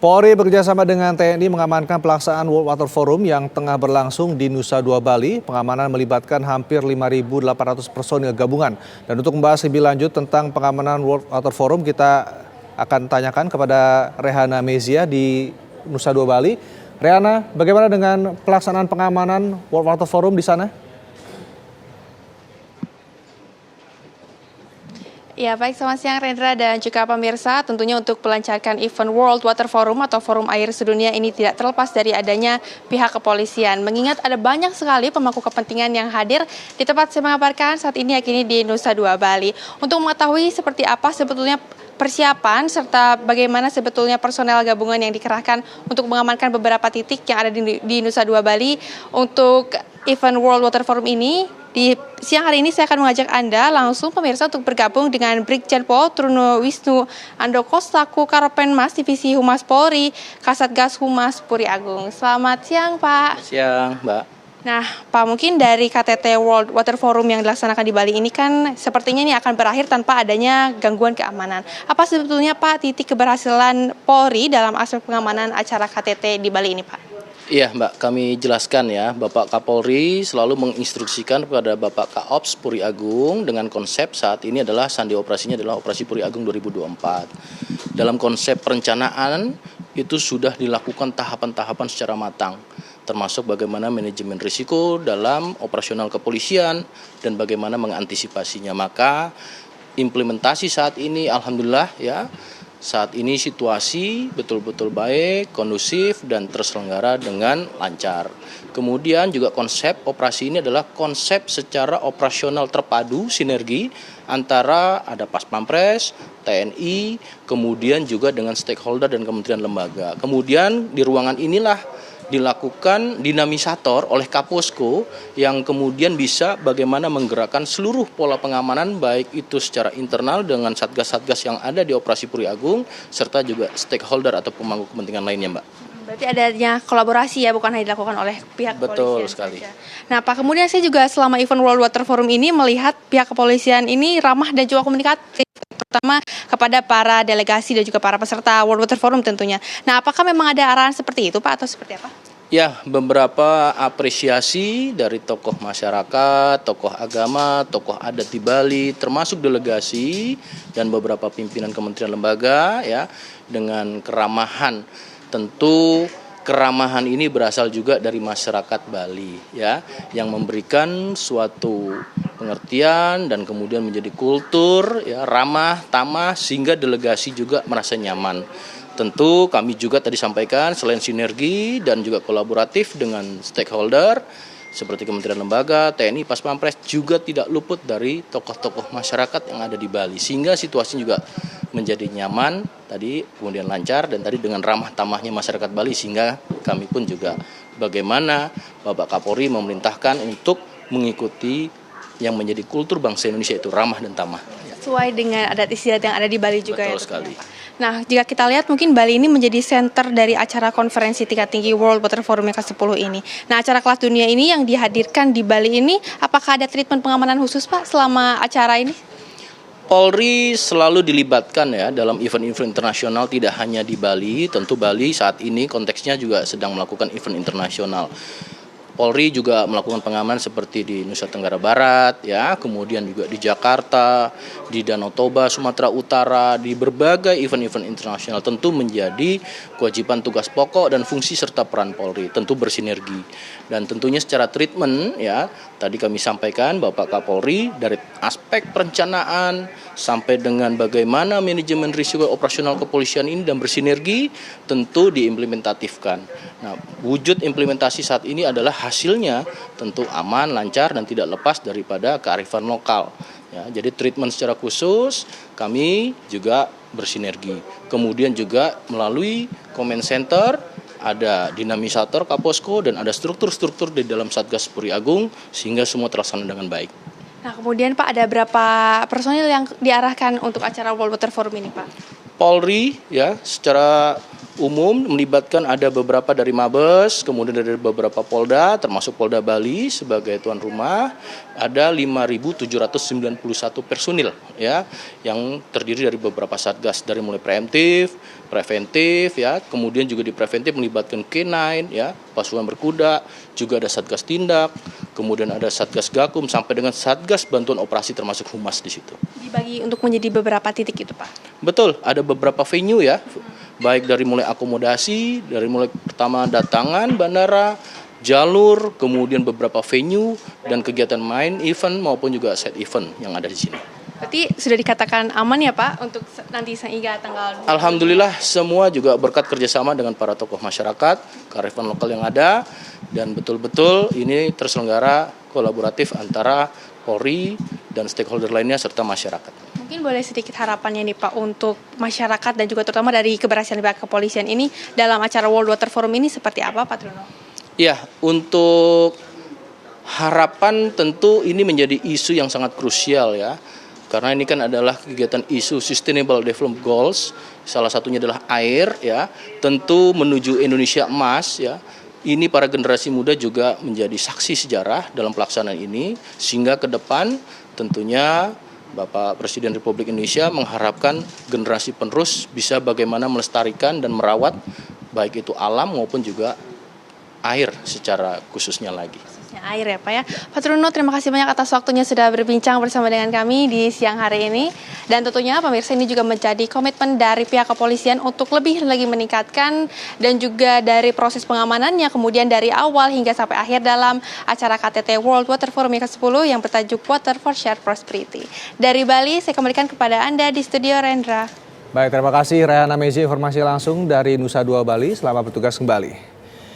Polri bekerjasama dengan TNI mengamankan pelaksanaan World Water Forum yang tengah berlangsung di Nusa Dua Bali. Pengamanan melibatkan hampir 5.800 personil gabungan. Dan untuk membahas lebih lanjut tentang pengamanan World Water Forum, kita akan tanyakan kepada Rehana Mezia di Nusa Dua Bali. Rehana, bagaimana dengan pelaksanaan pengamanan World Water Forum di sana? Ya, baik, selamat siang Rendra dan juga pemirsa. Tentunya untuk melancarkan event World Water Forum atau Forum Air Sedunia ini tidak terlepas dari adanya pihak kepolisian. Mengingat ada banyak sekali pemangku kepentingan yang hadir di tempat saya mengabarkan saat ini yakni di Nusa Dua Bali. Untuk mengetahui seperti apa sebetulnya persiapan serta bagaimana sebetulnya personel gabungan yang dikerahkan untuk mengamankan beberapa titik yang ada di Nusa Dua Bali untuk event World Water Forum ini. Di siang hari ini saya akan mengajak Anda langsung pemirsa untuk bergabung dengan Brigjen Pol Truno Wisnu Andoko selaku Karopenmas Divisi Humas Polri, Kasatgas Humas Puri Agung. Selamat siang, Pak. Siang, Mbak. Nah, Pak, mungkin dari KTT World Water Forum yang dilaksanakan di Bali ini kan sepertinya ini akan berakhir tanpa adanya gangguan keamanan. Apa sebetulnya, Pak, titik keberhasilan Polri dalam aspek pengamanan acara KTT di Bali ini, Pak? Iya, Mbak, kami jelaskan ya, Bapak Kapolri selalu menginstruksikan kepada Bapak Kaops Puri Agung dengan konsep saat ini adalah sandi operasinya adalah Operasi Puri Agung 2024. Dalam konsep perencanaan itu sudah dilakukan tahapan-tahapan secara matang, termasuk bagaimana manajemen risiko dalam operasional kepolisian dan bagaimana mengantisipasinya. Maka implementasi saat ini alhamdulillah ya, saat ini situasi betul-betul baik, kondusif, dan terselenggara dengan lancar. Kemudian juga konsep operasi ini adalah konsep secara operasional terpadu, sinergi antara ada Pas Pampres, TNI, kemudian juga dengan stakeholder dan kementerian lembaga. Kemudian di ruangan inilah dilakukan dinamisator oleh Kaposko yang kemudian bisa bagaimana menggerakkan seluruh pola pengamanan baik itu secara internal dengan satgas-satgas yang ada di Operasi Puri Agung serta juga stakeholder atau pemangku kepentingan lainnya, Mbak. Berarti adanya kolaborasi ya, bukan hanya dilakukan oleh pihak Betul kepolisian sekali. saja. Nah, Pak, kemudian saya juga selama event World Water Forum ini melihat pihak kepolisian ini ramah dan juga komunikatif, terutama kepada para delegasi dan juga para peserta World Water Forum tentunya. Nah, apakah memang ada arahan seperti itu, Pak, atau seperti apa? Ya, beberapa apresiasi dari tokoh masyarakat, tokoh agama, tokoh adat di Bali, termasuk delegasi dan beberapa pimpinan kementerian lembaga ya, dengan keramahan. Tentu keramahan ini berasal juga dari masyarakat Bali ya, yang memberikan suatu pengertian dan kemudian menjadi kultur ya, ramah, tamah sehingga delegasi juga merasa nyaman. Tentu kami juga tadi sampaikan selain sinergi dan juga kolaboratif dengan stakeholder seperti Kementerian Lembaga, TNI, Pas Pampres juga tidak luput dari tokoh-tokoh masyarakat yang ada di Bali. Sehingga situasi juga menjadi nyaman, tadi kemudian lancar dan tadi dengan ramah tamahnya masyarakat Bali sehingga kami pun juga bagaimana Bapak Kapolri memerintahkan untuk mengikuti yang menjadi kultur bangsa Indonesia itu ramah dan tamah. Sesuai dengan adat istiadat yang ada di Bali juga. Betul ya, sekali. Nah, jika kita lihat mungkin Bali ini menjadi center dari acara konferensi tingkat tinggi World Water Forum yang ke-10 ini. Nah, acara kelas dunia ini yang dihadirkan di Bali ini, apakah ada treatment pengamanan khusus, Pak, selama acara ini? Polri selalu dilibatkan ya dalam event-event internasional, tidak hanya di Bali. Tentu Bali saat ini konteksnya juga sedang melakukan event internasional. Polri juga melakukan pengamanan seperti di Nusa Tenggara Barat, ya, kemudian juga di Jakarta, di Danau Toba, Sumatera Utara, di berbagai event-event internasional. Tentu menjadi kewajiban tugas pokok dan fungsi serta peran Polri, tentu bersinergi. Dan tentunya secara treatment, ya, tadi kami sampaikan Bapak Kapolri dari aspek perencanaan sampai dengan bagaimana manajemen risiko operasional kepolisian ini dan bersinergi tentu diimplementatifkan. Nah, wujud implementasi saat ini adalah hasilnya tentu aman, lancar, dan tidak lepas daripada kearifan lokal. Ya, jadi treatment secara khusus kami juga bersinergi. Kemudian juga melalui command center, ada dinamisator Kaposko, dan ada struktur-struktur di dalam Satgas Puri Agung sehingga semua terlaksana dengan baik. Nah, kemudian Pak, ada berapa personil yang diarahkan untuk acara World Water Forum ini, Pak? Polri ya secara umum melibatkan ada beberapa dari Mabes, kemudian dari beberapa Polda, termasuk Polda Bali sebagai tuan rumah, ada 5.791 personil ya, yang terdiri dari beberapa satgas dari mulai preventif ya, kemudian juga di preventif melibatkan K9 ya, pasukan berkuda, juga ada satgas tindak, kemudian ada satgas gakum sampai dengan satgas bantuan operasi termasuk humas di situ. Dibagi untuk menjadi beberapa titik itu, Pak? Betul, ada beberapa venue ya, baik dari mulai akomodasi, dari mulai pertama datangan bandara, jalur, kemudian beberapa venue dan kegiatan main event maupun juga side event yang ada di sini. Berarti sudah dikatakan aman ya Pak untuk nanti hingga tanggal 20? Alhamdulillah semua juga berkat kerjasama dengan para tokoh masyarakat, kearifan lokal yang ada, dan betul-betul ini terselenggara kolaboratif antara Polri dan stakeholder lainnya serta masyarakat. Mungkin boleh sedikit harapannya nih Pak untuk masyarakat dan juga terutama dari keberhasilan pihak kepolisian ini dalam acara World Water Forum ini seperti apa Pak Truno? Ya, untuk harapan tentu ini menjadi isu yang sangat krusial ya. Karena ini kan adalah kegiatan isu Sustainable Development Goals, salah satunya adalah air ya. Tentu menuju Indonesia emas ya. Ini para generasi muda juga menjadi saksi sejarah dalam pelaksanaan ini, sehingga ke depan tentunya Bapak Presiden Republik Indonesia mengharapkan generasi penerus bisa bagaimana melestarikan dan merawat baik itu alam maupun juga air secara khususnya lagi. Air ya Pak ya. Pak Truno, terima kasih banyak atas waktunya sudah berbincang bersama dengan kami di siang hari ini. Dan tentunya pemirsa ini juga menjadi komitmen dari pihak kepolisian untuk lebih lagi meningkatkan dan juga dari proses pengamanannya kemudian dari awal hingga sampai akhir dalam acara KTT World Water Forum yang ke-10 yang bertajuk Water for Shared Prosperity. Dari Bali, saya kembalikan kepada Anda di studio Rendra. Baik, terima kasih Rehana Mezi, informasi langsung dari Nusa Dua Bali. Selamat bertugas kembali.